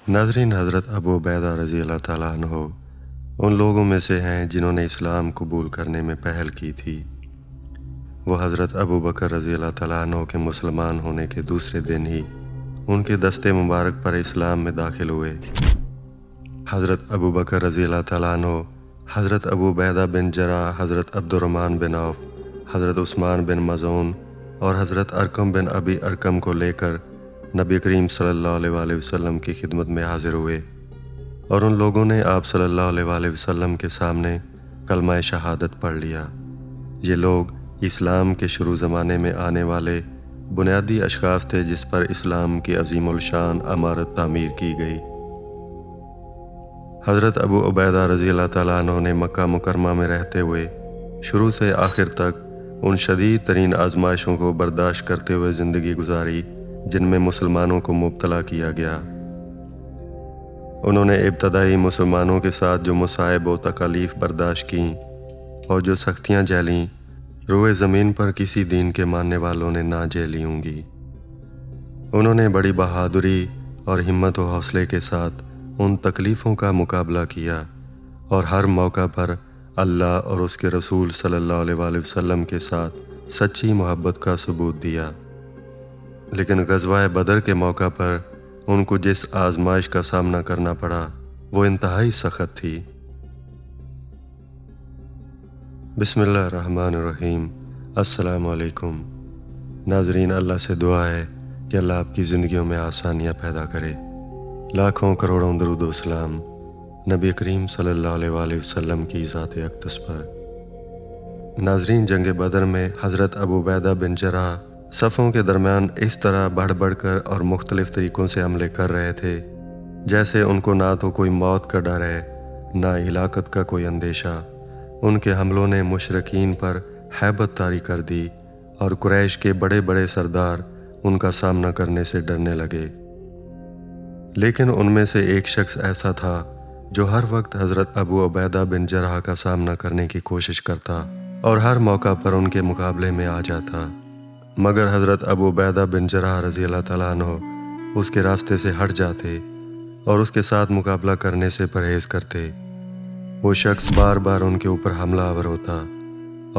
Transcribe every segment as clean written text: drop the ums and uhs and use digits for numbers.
नाज़रीन, हज़रत अबू उबैदा रज़ी अल्लाह ताला अन्हो उन लोगों में से हैं जिन्होंने इस्लाम कबूल करने में पहल की थी। वो हज़रत अबू बकर रज़ी अल्लाह ताला अन्हो के मुसलमान होने के दूसरे दिन ही उनके दस्ते मुबारक पर इस्लाम में दाखिल हुए। हज़रत अबू बकर रज़ी अल्लाह ताला अन्हो हज़रत अबू उबैदा बिन जराह, हज़रत अब्दुर्रहमान बिन औफ, हज़रत उस्मान बिन मज़ऊन और हज़रत अरकम बिन अबी अरकम को लेकर नबी करीम सल्लल्लाहु अलैहि वसल्लम की खिदमत में हाजिर हुए और उन लोगों ने आप सल्लल्लाहु अलैहि वसल्लम के सामने कलमा शहादत पढ़ लिया। ये लोग इस्लाम के शुरू ज़माने में आने वाले बुनियादी अशख़ास थे जिस पर इस्लाम की अज़ीमुल शान अमारत तामीर की गई। हज़रत अबू उबैदा रज़ी अल्लाह ताला अन्हु ने मक्का मुकरमा में रहते हुए शुरू से आखिर तक उन शदीद तरीन आजमाइशों को बर्दाश्त करते हुए ज़िंदगी गुजारी जिनमें मुसलमानों को मुब्तला किया गया। उन्होंने इब्तदाई मुसलमानों के साथ जो मुसाइब व तकालीफ बर्दाश्त की और जो सख्तियाँ झेलीं, रोए ज़मीन पर किसी दीन के मानने वालों ने ना झेली होंगी। उन्होंने बड़ी बहादुरी और हिम्मत व हौसले के साथ उन तकलीफ़ों का मुकाबला किया और हर मौका पर अल्लाह और उसके रसूल सल्लल्लाहु अलैहि वसल्लम के साथ सच्ची मोहब्बत का सबूत दिया। लेकिन ग़ज़वा बदर के मौका पर उनको जिस आजमाइश का सामना करना पड़ा वो इंतहाई सख्त थी। बिस्मिल्लाहिर्रहमानिर्रहीम। अस्सलामु अलैकुम। नाज़रीन, अल्लाह से दुआ है कि अल्लाह आपकी ज़िंदगियों में आसानियाँ पैदा करे। लाखों करोड़ों दरूद व सलाम नबी करीम सल्लल्लाहु अलैहि वसल्लम की ज़ात अक़दस पर। नाज़रीन, जंग बदर में हज़रत अबू उबैदा बिन जराह सफ़ों के दरमियान इस तरह बढ़ बढ़कर और मुख्तलिफ़ तरीक़ों से हमले कर रहे थे जैसे उनको ना तो कोई मौत का डर है, ना हिलाकत का कोई अंदेशा। उनके हमलों ने मुशरिकीन पर हैबत तारी कर दी और कुरैश के बड़े बड़े सरदार उनका सामना करने से डरने लगे। लेकिन उनमें से एक शख्स ऐसा था जो हर वक्त हज़रत अबू उबैदा बिन जराह का सामना करने की कोशिश करता और हर मौका पर उनके मुकाबले में आ जाता। मगर हज़रत अबू उबैदा बिन जराह रज़ी अल्लाह ताला अन्हु उसके रास्ते से हट जाते और उसके साथ मुकाबला करने से परहेज़ करते। वो शख्स बार बार उनके ऊपर हमला आवर होता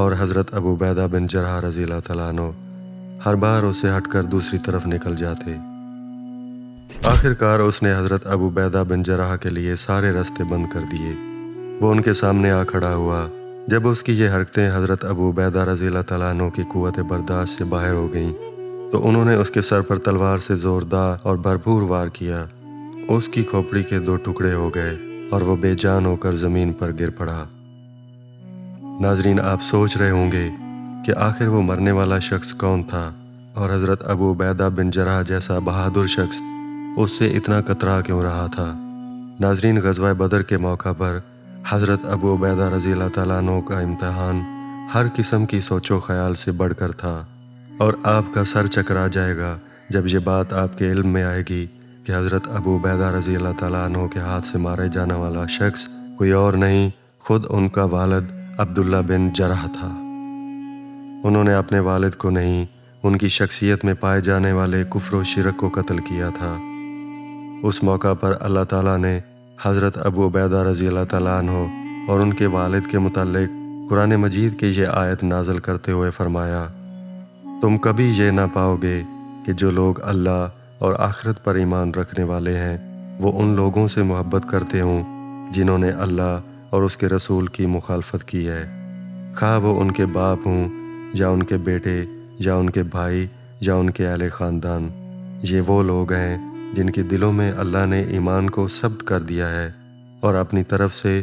और हज़रत अबू उबैदा बिन जराह रज़ी अल्लाह ताला अन्हु हर बार उससे हटकर दूसरी तरफ निकल जाते। आखिरकार उसने हज़रत अबू उबैदा बिन जराह के लिए सारे रास्ते बंद कर दिए। वो उनके सामने आ खड़ा हुआ। जब उसकी ये हरकतें हज़रत अबू उबैदा रज़ी अल्लाह ताला अन्हु की क़ुव्वत बर्दाश्त से बाहर हो गईं तो उन्होंने उसके सर पर तलवार से ज़ोरदार और भरपूर वार किया। उसकी खोपड़ी के 2 टुकड़े हो गए और वो बेजान होकर ज़मीन पर गिर पड़ा। नाज़रीन, आप सोच रहे होंगे कि आखिर वो मरने वाला शख्स कौन था और हज़रत अबू उबैदा बिन जराह जैसा बहादुर शख्स उससे इतना कतरा क्यों रहा था। नाज़रीन, ग़ज़वा बदर के मौका पर हज़रत अबू उबैदा रज़ी अल्लाह ताला अन्हु का इम्तहान हर किस्म की सोचो ख़याल से बढ़कर था और आपका सर चकरा जाएगा जब ये बात आपके इल्म में आएगी कि हज़रत अबू उबैदा रज़ी अल्लाह ताला अन्हु के हाथ से मारे जाने वाला शख्स कोई और नहीं, खुद उनका वालिद अब्दुल्ला बिन जराह था। उन्होंने अपने वालिद को नहीं, उनकी शख्सियत में पाए जाने वाले कुफ्र व शिरक को कत्ल किया था। उस मौका पर अल्लाह ताला ने हज़रत अबू उबैदा रज़ी अल्लाह ताला अन्हु और उनके वालिद के मुताल्लिक़ कुरान मजीद की ये आयत नाज़िल करते हुए फ़रमाया, तुम कभी ये ना पाओगे कि जो लोग अल्लाह और आखिरत पर ईमान रखने वाले हैं वो उन लोगों से मोहब्बत करते हों जिन्होंने अल्लाह और उसके रसूल की मुखालफत की है, खा वो उनके बाप हों या उनके बेटे या उनके भाई या उनके अहले ख़ानदान। ये वो लोग हैं जिनके दिलों में अल्लाह ने ईमान को सब्त कर दिया है और अपनी तरफ से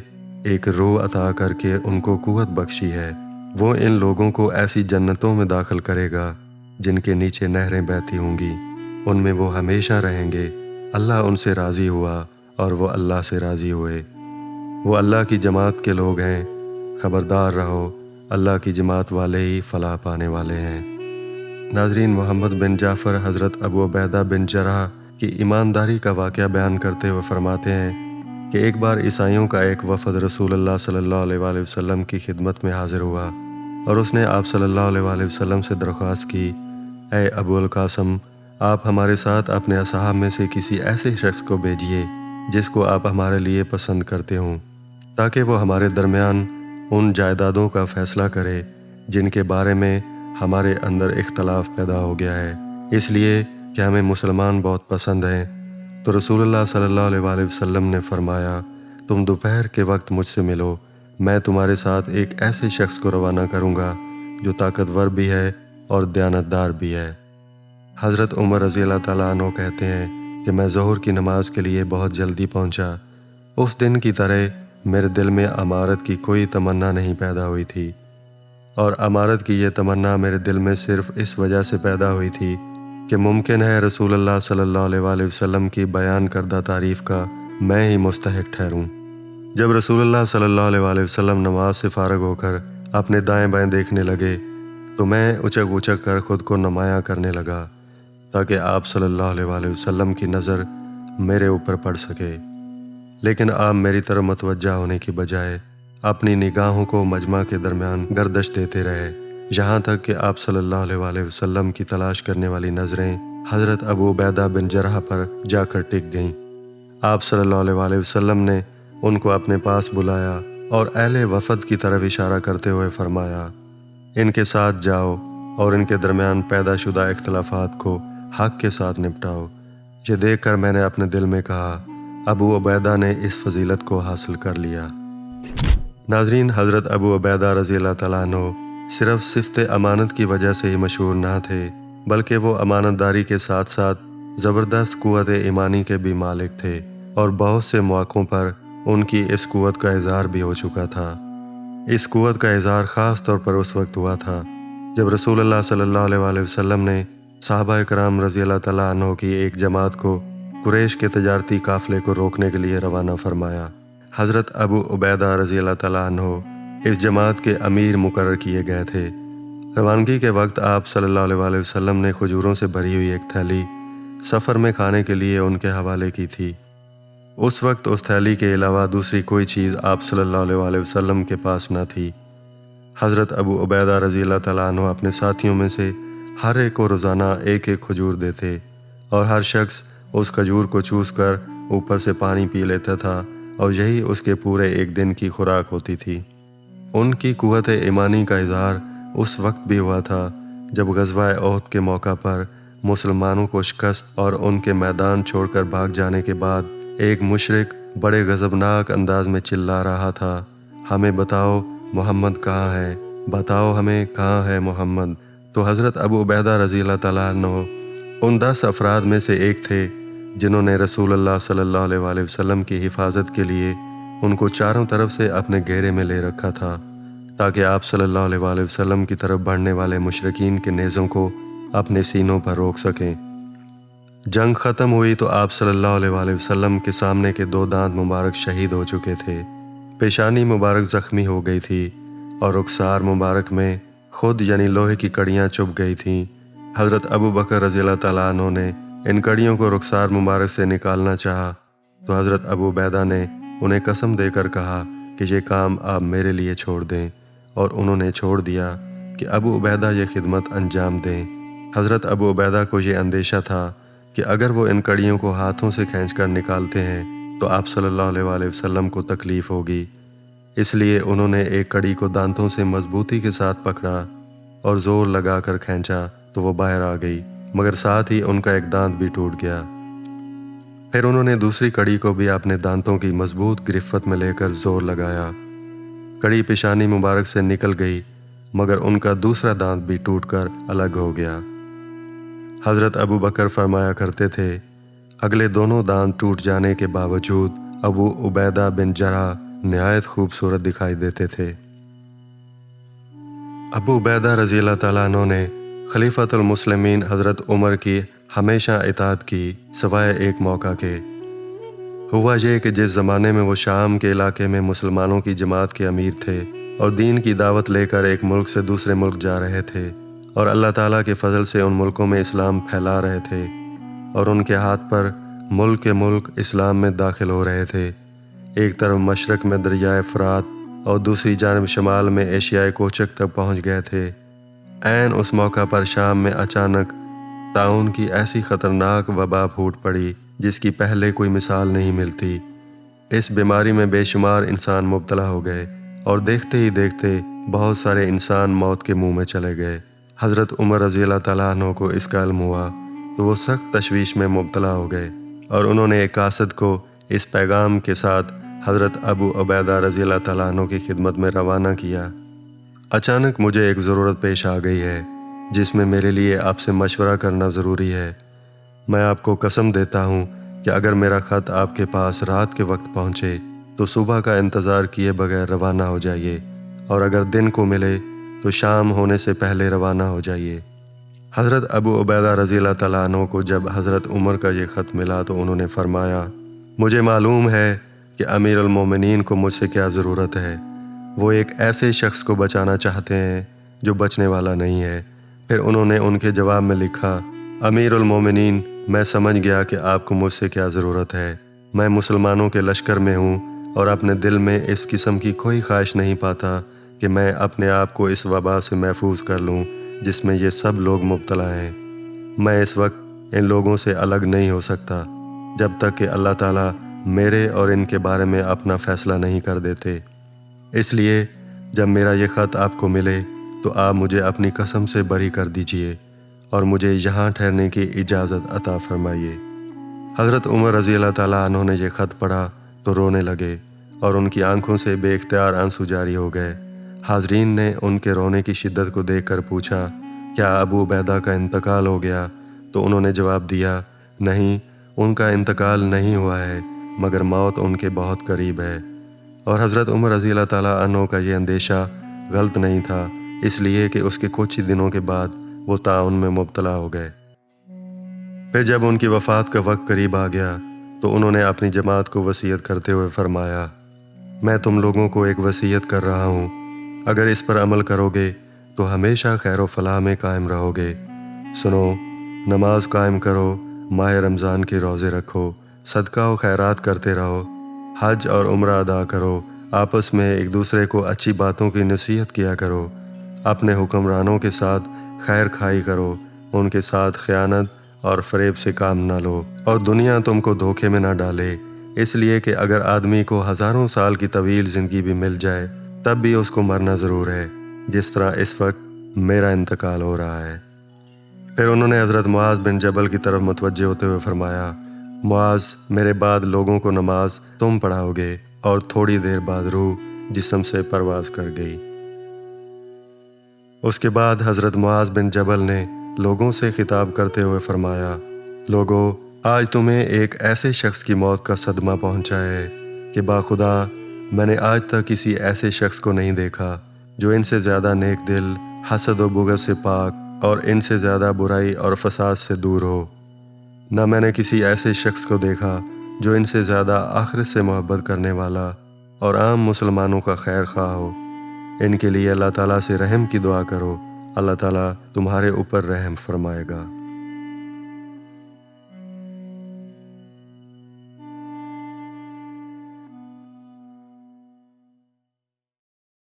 एक रूह अता करके उनको कुव्वत बख्शी है। वो इन लोगों को ऐसी जन्नतों में दाखिल करेगा जिनके नीचे नहरें बहती होंगी, उनमें वो हमेशा रहेंगे। अल्लाह उनसे राज़ी हुआ और वो अल्लाह से राज़ी हुए। वो अल्लाह की जमात के लोग हैं। ख़बरदार रहो, अल्लाह की जमात वाले ही फ़लाह पाने वाले हैं। नाज़रीन, मोहम्मद बिन जाफ़र हज़रत अबू उबैदा बिन जराह की ईमानदारी का वाक़या बयान करते हुए फरमाते हैं कि एक बार ईसाइयों का एक वफ़द रसूलुल्लाह सल्लल्लाहु अलैहि वसल्लम की खिदमत में हाज़िर हुआ और उसने आप सल्लल्लाहु अलैहि वसल्लम से दरख्वास्त की, ऐ अबुल कासम, آپ ہمارے ساتھ اپنے اصحاب میں سے کسی ایسے شخص کو بھیجیے جس کو آپ ہمارے لیے پسند کرتے ہوں، تاکہ وہ ہمارے درمیان ان جائیدادوں کا فیصلہ کرے جن کے بارے میں ہمارے اندر اختلاف پیدا ہو گیا ہے، اس لیے کہ ہمیں مسلمان بہت پسند ہیں۔ تو رسول اللہ صلی اللہ علیہ وآلہ وسلم نے فرمایا، تم دوپہر کے وقت مجھ سے ملو، میں تمہارے ساتھ ایک ایسے شخص کو روانہ کروں گا جو طاقتور بھی ہے اور دیانتدار بھی ہے۔ حضرت عمر رضی اللہ تعالیٰ عنہ کہتے ہیں کہ میں ظہر کی نماز کے لیے بہت جلدی پہنچا۔ اس دن کی طرح میرے دل میں امارت کی کوئی تمنا نہیں پیدا ہوئی تھی، اور امارت کی یہ تمنا میرے دل میں صرف اس وجہ سے پیدا ہوئی تھی کہ ممکن ہے رسول اللہ صلی اللہ علیہ وآلہ وسلم کی بیان کردہ تعریف کا میں ہی مستحق ٹھہروں۔ جب رسول اللہ صلی اللہ علیہ وآلہ وسلم نماز سے فارغ ہو کر اپنے دائیں بائیں دیکھنے لگے تو میں اچک اچک کر خود کو نمایاں کرنے لگا تاکہ آپ صلی اللہ علیہ وآلہ وسلم کی نظر میرے اوپر پڑ سکے، لیکن آپ میری طرف متوجہ ہونے کی بجائے اپنی نگاہوں کو مجمع کے درمیان گردش دیتے رہے، یہاں تک کہ آپ صلی اللہ علیہ وآلہ وسلم کی تلاش کرنے والی نظریں حضرت ابو عبیدہ بن جرح پر جا کر ٹک گئیں۔ آپ صلی اللہ علیہ وآلہ وسلم نے ان کو اپنے پاس بلایا اور اہل وفد کی طرف اشارہ کرتے ہوئے فرمایا، ان کے ساتھ جاؤ اور ان کے درمیان پیدا شدہ اختلافات کو حق کے ساتھ نپٹاؤ۔ یہ دیکھ کر میں نے اپنے دل میں کہا، ابو عبیدہ نے اس فضیلت کو حاصل کر لیا۔ ناظرین، حضرت ابو عبیدہ رضی اللہ تعالیٰ عنہ صرف صفت امانت کی وجہ سے ہی مشہور نہ تھے، بلکہ وہ امانت داری کے ساتھ ساتھ زبردست قوت ایمانی کے بھی مالک تھے، اور بہت سے مواقعوں پر ان کی اس قوت کا اظہار بھی ہو چکا تھا۔ اس قوت کا اظہار خاص طور پر اس وقت ہوا تھا جب رسول اللہ صلی اللہ علیہ وآلہ وسلم نے صحابہ کرام رضی اللہ تعالیٰ عنہ کی ایک جماعت کو قریش کے تجارتی قافلے کو روکنے کے لیے روانہ فرمایا۔ حضرت ابو عبیدہ رضی اللہ تعالیٰ عنہ اس جماعت کے امیر مقرر کیے گئے تھے۔ روانگی کے وقت آپ صلی اللہ علیہ وآلہ وسلم نے کھجوروں سے بھری ہوئی ایک تھیلی سفر میں کھانے کے لیے ان کے حوالے کی تھی۔ اس وقت اس تھیلی کے علاوہ دوسری کوئی چیز آپ صلی اللہ علیہ وآلہ وسلم کے پاس نہ تھی۔ حضرت ابو عبیدہ رضی اللہ تعالیٰ عنہ اپنے ساتھیوں میں سے ہر ایک کو روزانہ ایک ایک کھجور دیتے، اور ہر شخص اس کھجور کو چوس کر اوپر سے پانی پی لیتا تھا، اور یہی اس کے پورے ایک دن کی خوراک ہوتی تھی۔ ان کی قوت ایمانی کا اظہار اس وقت بھی ہوا تھا جب غزوہ احد کے موقع پر مسلمانوں کو شکست اور ان کے میدان چھوڑ کر بھاگ جانے کے بعد ایک مشرک بڑے غضبناک انداز میں چلا رہا تھا، ہمیں بتاؤ محمد کہاں ہے، بتاؤ ہمیں کہاں ہے محمد۔ تو حضرت ابو عبیدہ رضی اللہ تعالیٰ عنہ ان 10 افراد میں سے ایک تھے جنہوں نے رسول اللہ صلی اللہ علیہ وآلہ وسلم کی حفاظت کے لیے ان کو چاروں طرف سے اپنے گھیرے میں لے رکھا تھا تاکہ آپ صلی اللہ علیہ وآلہ وسلم کی طرف بڑھنے والے مشرکین کے نیزوں کو اپنے سینوں پر روک سکیں۔ جنگ ختم ہوئی تو آپ صلی اللہ علیہ وآلہ وسلم کے سامنے کے 2 دانت مبارک شہید ہو چکے تھے، پیشانی مبارک زخمی ہو گئی تھی، اور رخسار مبارک میں خود یعنی لوہے کی کڑیاں چبھ گئی تھیں۔ حضرت ابو بکر رضی اللہ تعالیٰ عنہ نے ان کڑیوں کو رخسار مبارک سے نکالنا چاہا تو حضرت ابو عبیدہ نے انہیں قسم دے کر کہا کہ یہ کام آپ میرے لیے چھوڑ دیں، اور انہوں نے چھوڑ دیا کہ ابو عبیدہ یہ خدمت انجام دیں۔ حضرت ابو عبیدہ کو یہ اندیشہ تھا کہ اگر وہ ان کڑیوں کو ہاتھوں سے کھینچ کر نکالتے ہیں تو آپ صلی اللہ علیہ وآلہ وسلم کو تکلیف ہوگی، اس لیے انہوں نے ایک کڑی کو دانتوں سے مضبوطی کے ساتھ پکڑا اور زور لگا کر کھینچا تو وہ باہر آ گئی، مگر ساتھ ہی ان کا ایک دانت بھی ٹوٹ گیا۔ پھر انہوں نے دوسری کڑی کو بھی اپنے دانتوں کی مضبوط گرفت میں لے کر زور لگایا، کڑی پیشانی مبارک سے نکل گئی، مگر ان کا دوسرا دانت بھی ٹوٹ کر الگ ہو گیا۔ حضرت ابو بکر فرمایا کرتے تھے، اگلے دونوں دانت ٹوٹ جانے کے باوجود ابو عبیدہ بن جرح نہایت خوبصورت دکھائی دیتے تھے۔ ابو عبیدہ رضی اللہ تعالیٰ عنہ نے خلیفۃ المسلمین حضرت عمر کی ہمیشہ اطاعت کی سوائے ایک موقع کے۔ ہوا یہ کہ جس زمانے میں وہ شام کے علاقے میں مسلمانوں کی جماعت کے امیر تھے اور دین کی دعوت لے کر ایک ملک سے دوسرے ملک جا رہے تھے، اور اللہ تعالیٰ کے فضل سے ان ملکوں میں اسلام پھیلا رہے تھے، اور ان کے ہاتھ پر ملک کے ملک اسلام میں داخل ہو رہے تھے، ایک طرف مشرق میں دریائے فرات اور دوسری جانب شمال میں ایشیائے کوچک تک پہنچ گئے تھے۔ عین اس موقع پر شام میں اچانک ताउन की ऐसी खतरनाक वबा फूट पड़ी जिसकी पहले कोई मिसाल नहीं मिलती। इस बीमारी में बेशुमार इंसान मुब्तला हो गए और देखते ही देखते बहुत सारे इंसान मौत के मुंह में चले गए। हज़रत उमर रज़ी अल्लाह तआला अन्हु को इसका इल्म हुआ तो वो सख्त तशवीश में मुब्तला हो गए और उन्होंने एक कासिद को इस पैगाम के साथ हज़रत अबू उबैदा रज़ी अल्लाह तआला अन्हु की खिदमत में रवाना किया। अचानक मुझे एक ज़रूरत पेश आ गई है जिसमें मेरे लिए आपसे मशवरा करना ज़रूरी है। मैं आपको कसम देता हूँ कि अगर मेरा ख़त आपके पास रात के वक्त पहुँचे तो सुबह का इंतज़ार किए बगैर रवाना हो जाइए, और अगर दिन को मिले तो शाम होने से पहले रवाना हो जाइए। हज़रत अबू उबैदा रज़ी अल्लाह तआला अन्हु को जब हज़रत उमर का ये ख़त मिला तो उन्होंने फ़रमाया, मुझे मालूम है कि अमीर अल मोमिनीन को मुझसे क्या ज़रूरत है। वो एक ऐसे शख्स को बचाना चाहते हैं जो बचने वाला नहीं है। फिर उन्होंने उनके जवाब में लिखा, अमीर अल मोमिनीन, मैं समझ गया कि आपको मुझसे क्या ज़रूरत है। मैं मुसलमानों के लश्कर में हूँ और अपने दिल में इस किस्म की कोई ख्वाहिश नहीं पाता कि मैं अपने आप को इस वबा से महफूज कर लूँ जिसमें ये सब लोग मुब्तला हैं। मैं इस वक्त इन लोगों से अलग नहीं हो सकता जब तक कि अल्लाह ताला मेरे और इनके बारे में अपना फ़ैसला नहीं कर देते। इसलिए जब मेरा ये ख़त आपको मिले तो आप मुझे अपनी कसम से बरी कर दीजिए और मुझे यहाँ ठहरने की इजाज़त अता फरमाइए। हज़रत उमर रज़ी अल्लाह तआला अन्हु ने ये ख़त पढ़ा तो रोने लगे और उनकी आंखों से बेख्तियार आंसू जारी हो गए। हाज़रीन ने उनके रोने की शिद्दत को देखकर पूछा, क्या अबू उबैदा का इंतकाल हो गया? तो उन्होंने जवाब दिया, नहीं, उनका इंतकाल नहीं हुआ है, मगर मौत उनके बहुत करीब है। और हज़रत उमर रज़ी अल्लाह तआला अन्हु का ये अंदेशा गलत नहीं था, इसलिए कि उसके कुछ ही दिनों के बाद वो ताउन में मुब्तला हो गए। फिर जब उनकी वफ़ात का वक्त करीब आ गया तो उन्होंने अपनी जमात को वसीयत करते हुए फ़रमाया, मैं तुम लोगों को एक वसीयत कर रहा हूँ, अगर इस पर अमल करोगे तो हमेशा खैर व फलाह में कायम रहोगे। सुनो, नमाज कायम करो, माह रमज़ान के रोज़े रखो, सदका व खैरात करते रहो, हज और उम्रा अदा करो, आपस में एक दूसरे को अच्छी बातों की नसीहत किया करो, अपने हुक्मरानों के साथ खैर खाई करो, उनके साथ ख़यानत और फ़रेब से काम ना लो, और दुनिया तुमको धोखे में ना डाले, इसलिए कि अगर आदमी को हज़ारों साल की तवील ज़िंदगी भी मिल जाए तब भी उसको मरना ज़रूर है, जिस तरह इस वक्त मेरा इंतकाल हो रहा है। फिर उन्होंने हज़रत मुआज़ बिन जबल की तरफ मुतवज्जे होते हुए फ़रमाया, मुआज़, मेरे बाद लोगों को नमाज तुम पढ़ाओगे। और थोड़ी देर बाद रूह जिस्म से परवाज़ कर गई। उसके बाद हज़रत मुआज़ बिन जबल ने लोगों से खिताब करते हुए फ़रमाया, लोगों, आज तुम्हें एक ऐसे शख्स की मौत का सदमा पहुंचा है कि बाखुदा मैंने आज तक किसी ऐसे शख्स को नहीं देखा जो इनसे ज़्यादा नेक दिल, हसद व बुग़्ज़ से पाक और इनसे ज़्यादा बुराई और फसाद से दूर हो। न मैंने किसी ऐसे शख्स को देखा जो इनसे ज़्यादा आखिरत से मोहब्बत करने वाला और आम मुसलमानों का खैर ख्वाह हो। इनके लिए अल्लाह ताला से रहम की दुआ करो, अल्लाह ताला तुम्हारे ऊपर रहम फरमाएगा।